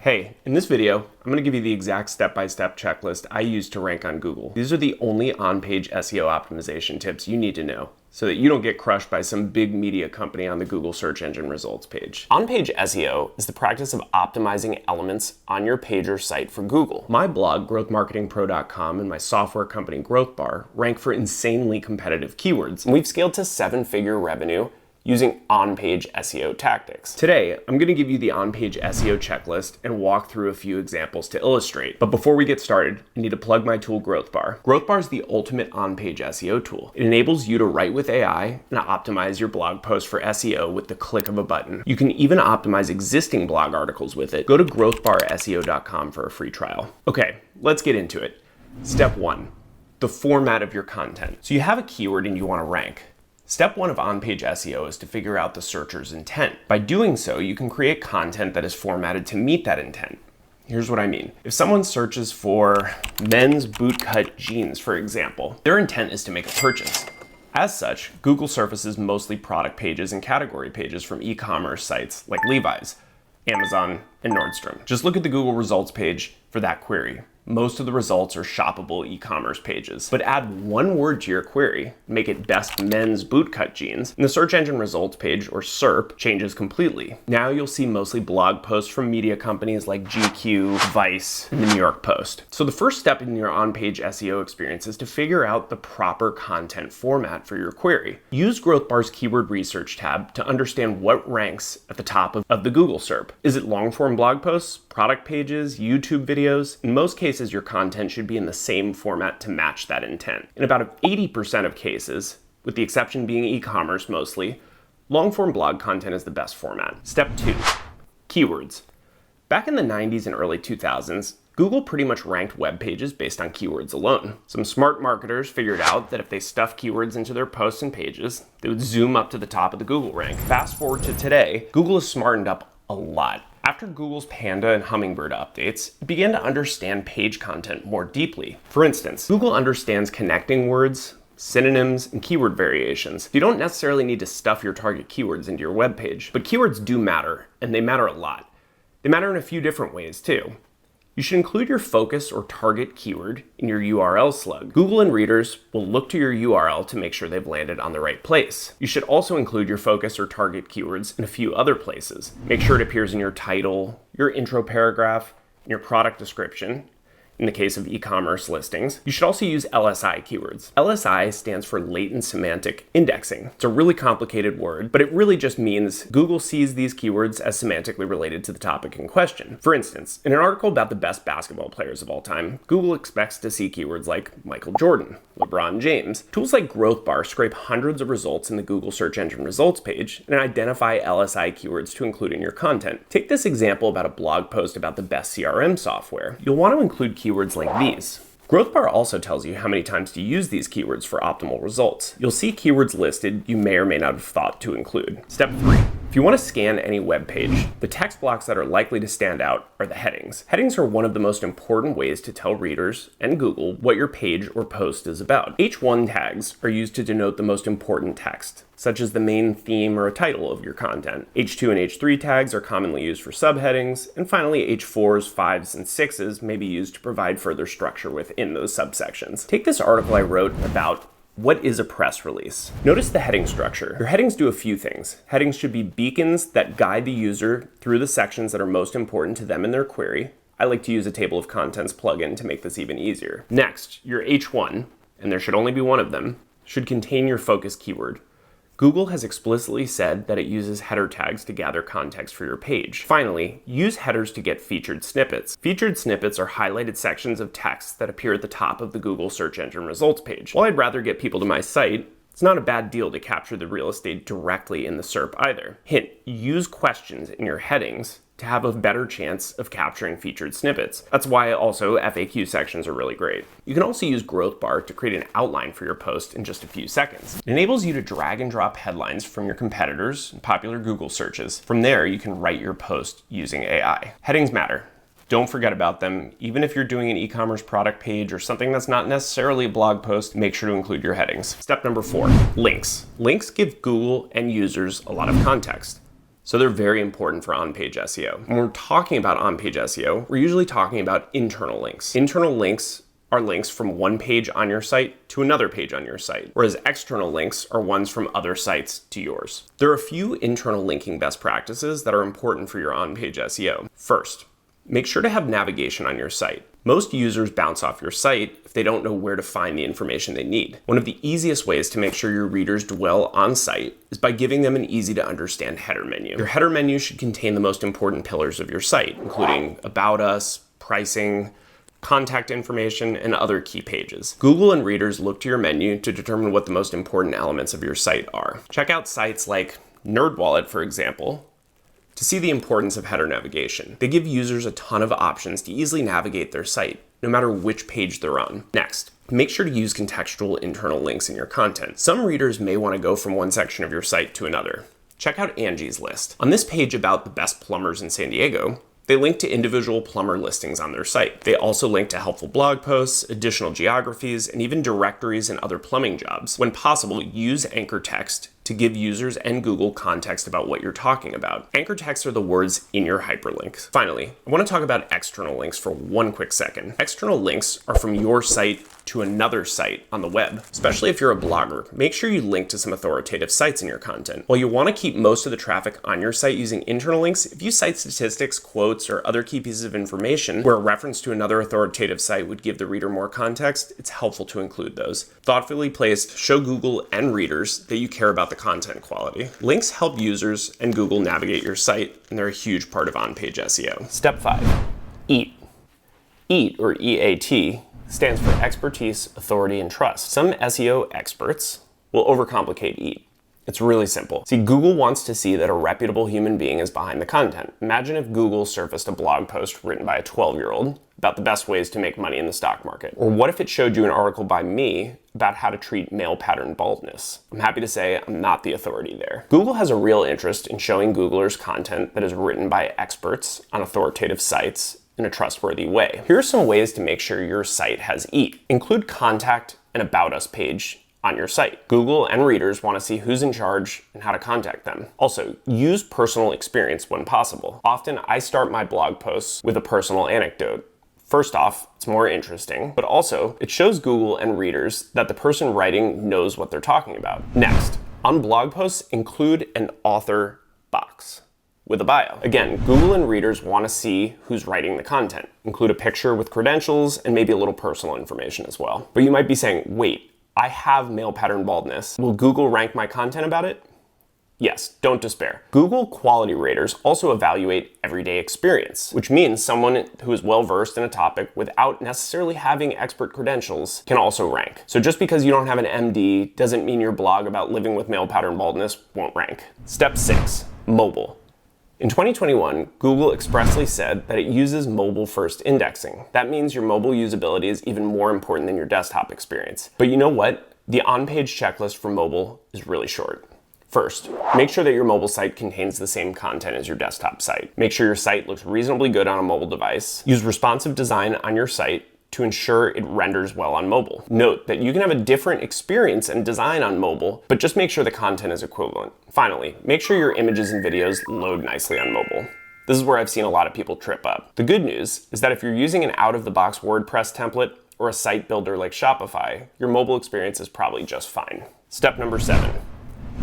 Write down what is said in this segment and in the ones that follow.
Hey, in this video, I'm going to give you the exact step-by-step checklist I use to rank on Google. These are the only on-page SEO optimization tips you need to know so that you don't get crushed by some big media company on the Google search engine results page. On-page SEO is the practice of optimizing elements on your page or site for Google. My blog, growthmarketingpro.com, and my software company, GrowthBar, rank for insanely competitive keywords, and we've scaled to seven-figure revenue using on-page SEO tactics. Today, I'm going to give you the on-page SEO checklist and walk through a few examples to illustrate. But before we get started, I need to plug my tool, GrowthBar. GrowthBar is the ultimate on-page SEO tool. It enables you to write with AI and optimize your blog post for SEO with the click of a button. You can even optimize existing blog articles with it. Go to growthbarseo.com for a free trial. Okay, let's get into it. Step 1, the format of your content. So you have a keyword and you want to rank. Step 1 of on-page SEO is to figure out the searcher's intent. By doing so, you can create content that is formatted to meet that intent. Here's what I mean. If someone searches for men's bootcut jeans, for example, their intent is to make a purchase. As such, Google surfaces mostly product pages and category pages from e-commerce sites like Levi's, Amazon, and Nordstrom. Just look at the Google results page for that query. Most of the results are shoppable e-commerce pages. But add one word to your query, make it best men's bootcut jeans, and the search engine results page, or SERP, changes completely. Now you'll see mostly blog posts from media companies like GQ, Vice, and the New York Post. So the first step in your on-page SEO experience is to figure out the proper content format for your query. Use GrowthBar's Keyword Research tab to understand what ranks at the top of the Google SERP. Is it long-form blog posts, product pages, YouTube videos? In most cases, your content should be in the same format to match that intent. In about 80% of cases, with the exception being e-commerce mostly, long-form blog content is the best format. Step 2, keywords. Back in the 90s and early 2000s, Google pretty much ranked web pages based on keywords alone. Some smart marketers figured out that if they stuffed keywords into their posts and pages, they would zoom up to the top of the Google rank. Fast forward to today, Google has smartened up a lot. After Google's Panda and Hummingbird updates, it began to understand page content more deeply. For instance, Google understands connecting words, synonyms, and keyword variations. You don't necessarily need to stuff your target keywords into your web page, but keywords do matter, and they matter a lot. They matter in a few different ways too. You should include your focus or target keyword in your URL slug. Google and readers will look to your URL to make sure they've landed on the right place. You should also include your focus or target keywords in a few other places. Make sure it appears in your title, your intro paragraph, and your product description. In the case of e-commerce listings, you should also use LSI keywords. LSI stands for latent semantic indexing. It's a really complicated word, but it really just means Google sees these keywords as semantically related to the topic in question. For instance, in an article about the best basketball players of all time, Google expects to see keywords like Michael Jordan, LeBron James. Tools like GrowthBar scrape hundreds of results in the Google search engine results page and identify LSI keywords to include in your content. Take this example about a blog post about the best CRM software. You'll want to include keywords like these. GrowthBar also tells you how many times to use these keywords for optimal results. You'll see keywords listed you may or may not have thought to include. Step 3. If you want to scan any web page, the text blocks that are likely to stand out are the headings. Headings are one of the most important ways to tell readers and Google what your page or post is about. H1 tags are used to denote the most important text, such as the main theme or a title of your content. H2 and H3 tags are commonly used for subheadings, and finally H4s, 5s, and 6s may be used to provide further structure within those subsections. Take this article I wrote about what is a press release. Notice the heading structure. Your headings do a few things. Headings should be beacons that guide the user through the sections that are most important to them in their query. I like to use a table of contents plugin to make this even easier. Next, your H1, and there should only be one of them, should contain your focus keyword. Google has explicitly said that it uses header tags to gather context for your page. Finally, use headers to get featured snippets. Featured snippets are highlighted sections of text that appear at the top of the Google search engine results page. While I'd rather get people to my site, it's not a bad deal to capture the real estate directly in the SERP either. Hint, use questions in your headings to have a better chance of capturing featured snippets. That's why also FAQ sections are really great. You can also use GrowthBar to create an outline for your post in just a few seconds. It enables you to drag and drop headlines from your competitors and popular Google searches. From there, you can write your post using AI. Headings matter. Don't forget about them. Even if you're doing an e-commerce product page or something that's not necessarily a blog post, make sure to include your headings. Step number 4, links. Links give Google and users a lot of context. So they're very important for on-page SEO. When we're talking about on-page SEO, we're usually talking about internal links. Internal links are links from one page on your site to another page on your site, whereas external links are ones from other sites to yours. There are a few internal linking best practices that are important for your on-page SEO. First, make sure to have navigation on your site. Most users bounce off your site if they don't know where to find the information they need. One of the easiest ways to make sure your readers dwell on site is by giving them an easy to understand header menu. Your header menu should contain the most important pillars of your site, including About Us, pricing, contact information, and other key pages. Google and readers look to your menu to determine what the most important elements of your site are. Check out sites like NerdWallet, for example, to see the importance of header navigation. They give users a ton of options to easily navigate their site, no matter which page they're on. Next, make sure to use contextual internal links in your content. Some readers may want to go from one section of your site to another. Check out Angie's List. On this page about the best plumbers in San Diego, they link to individual plumber listings on their site. They also link to helpful blog posts, additional geographies, and even directories and other plumbing jobs. When possible, use anchor text to give users and Google context about what you're talking about. Anchor texts are the words in your hyperlinks. Finally, I want to talk about external links for one quick second. External links are from your site to another site on the web. Especially if you're a blogger, make sure you link to some authoritative sites in your content. While you want to keep most of the traffic on your site using internal links, if you cite statistics, quotes, or other key pieces of information where a reference to another authoritative site would give the reader more context, it's helpful to include those. Thoughtfully placed, show Google and readers that you care about the content quality. Links help users and Google navigate your site, and they're a huge part of on-page SEO. Step 5, EAT. EAT, or EAT, stands for expertise, authority, and trust. Some SEO experts will overcomplicate EAT. It's really simple. See, Google wants to see that a reputable human being is behind the content. Imagine if Google surfaced a blog post written by a 12-year-old about the best ways to make money in the stock market. Or what if it showed you an article by me about how to treat male pattern baldness? I'm happy to say I'm not the authority there. Google has a real interest in showing Googlers content that is written by experts on authoritative sites in a trustworthy way. Here are some ways to make sure your site has EAT. Include contact and About Us page on your site. Google and readers want to see who's in charge and how to contact them. Also, use personal experience when possible. Often I start my blog posts with a personal anecdote. First off, it's more interesting, but also it shows Google and readers that the person writing knows what they're talking about. Next, on blog posts, include an author box with a bio. Again, Google and readers want to see who's writing the content. Include a picture with credentials and maybe a little personal information as well. But you might be saying, wait, I have male pattern baldness. Will Google rank my content about it? Yes, don't despair. Google quality raters also evaluate everyday experience, which means someone who is well-versed in a topic without necessarily having expert credentials can also rank. So just because you don't have an MD doesn't mean your blog about living with male pattern baldness won't rank. Step 6, mobile. In 2021, Google expressly said that it uses mobile-first indexing. That means your mobile usability is even more important than your desktop experience. But you know what? The on-page checklist for mobile is really short. First, make sure that your mobile site contains the same content as your desktop site. Make sure your site looks reasonably good on a mobile device. Use responsive design on your site to ensure it renders well on mobile. Note that you can have a different experience and design on mobile, but just make sure the content is equivalent. Finally, make sure your images and videos load nicely on mobile. This is where I've seen a lot of people trip up. The good news is that if you're using an out-of-the-box WordPress template or a site builder like Shopify, your mobile experience is probably just fine. Step number 7.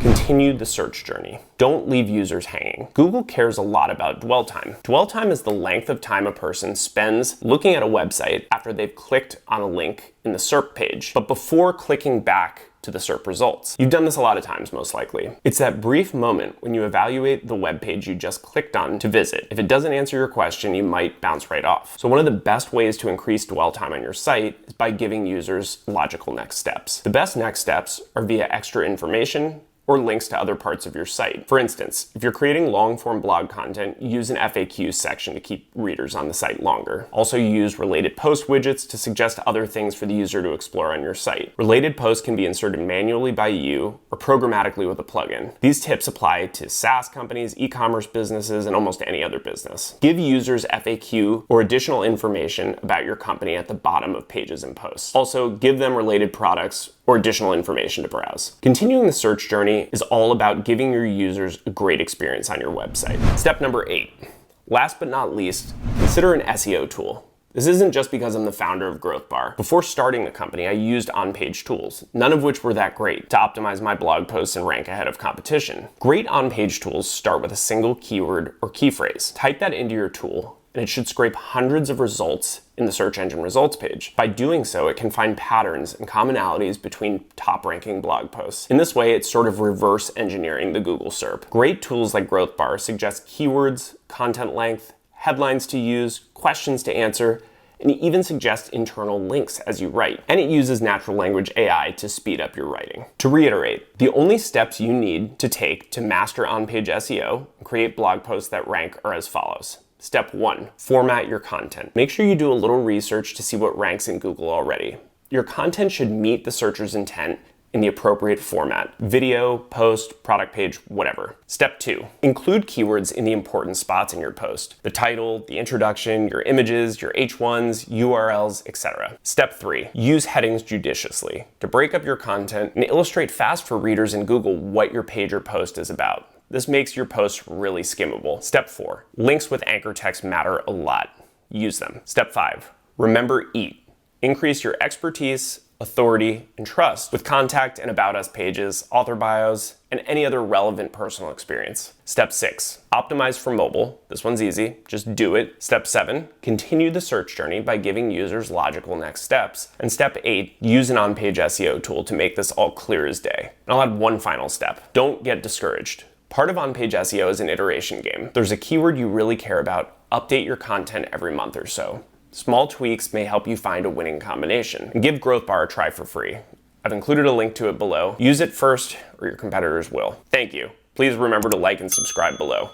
Continue the search journey. Don't leave users hanging. Google cares a lot about dwell time. Dwell time is the length of time a person spends looking at a website after they've clicked on a link in the SERP page, but before clicking back to the SERP results. You've done this a lot of times, most likely. It's that brief moment when you evaluate the web page you just clicked on to visit. If it doesn't answer your question, you might bounce right off. So one of the best ways to increase dwell time on your site is by giving users logical next steps. The best next steps are via extra information or links to other parts of your site. For instance, if you're creating long-form blog content, use an FAQ section to keep readers on the site longer. Also use related post widgets to suggest other things for the user to explore on your site. Related posts can be inserted manually by you or programmatically with a plugin. These tips apply to SaaS companies, e-commerce businesses, and almost any other business. Give users FAQ or additional information about your company at the bottom of pages and posts. Also, give them related products or additional information to browse. Continuing the search journey is all about giving your users a great experience on your website. Step number 8. Last but not least, consider an SEO tool. This isn't just because I'm the founder of Growth Bar. Before starting the company, I used on-page tools, none of which were that great, to optimize my blog posts and rank ahead of competition. Great on-page tools start with a single keyword or key phrase. Type that into your tool, and it should scrape hundreds of results in the search engine results page. By doing so, it can find patterns and commonalities between top-ranking blog posts. In this way, it's sort of reverse engineering the Google SERP. Great tools like Growth Bar suggest keywords, content length, headlines to use, questions to answer, and it even suggests internal links as you write. And it uses natural language AI to speed up your writing. To reiterate, the only steps you need to take to master on-page SEO and create blog posts that rank are as follows. Step 1, format your content. Make sure you do a little research to see what ranks in Google already. Your content should meet the searcher's intent in the appropriate format: video, post, product page, whatever. Step 2, include keywords in the important spots in your post: the title, the introduction, your images, your H1s, URLs, etc. Step 3, use headings judiciously to break up your content and illustrate fast for readers in Google what your page or post is about. This makes your post really skimmable. Step 4, links with anchor text matter a lot. Use them. Step 5, remember EAT. Increase your expertise, authority, and trust with contact and about us pages, author bios, and any other relevant personal experience. Step 6, optimize for mobile. This one's easy, just do it. Step 7, continue the search journey by giving users logical next steps. And step 8, use an on-page SEO tool to make this all clear as day. And I'll add one final step. Don't get discouraged. Part of on-page SEO is an iteration game. There's a keyword you really care about, update your content every month or so. Small tweaks may help you find a winning combination. And give Growth Bar a try for free. I've included a link to it below. Use it first or your competitors will. Thank you. Please remember to like and subscribe below.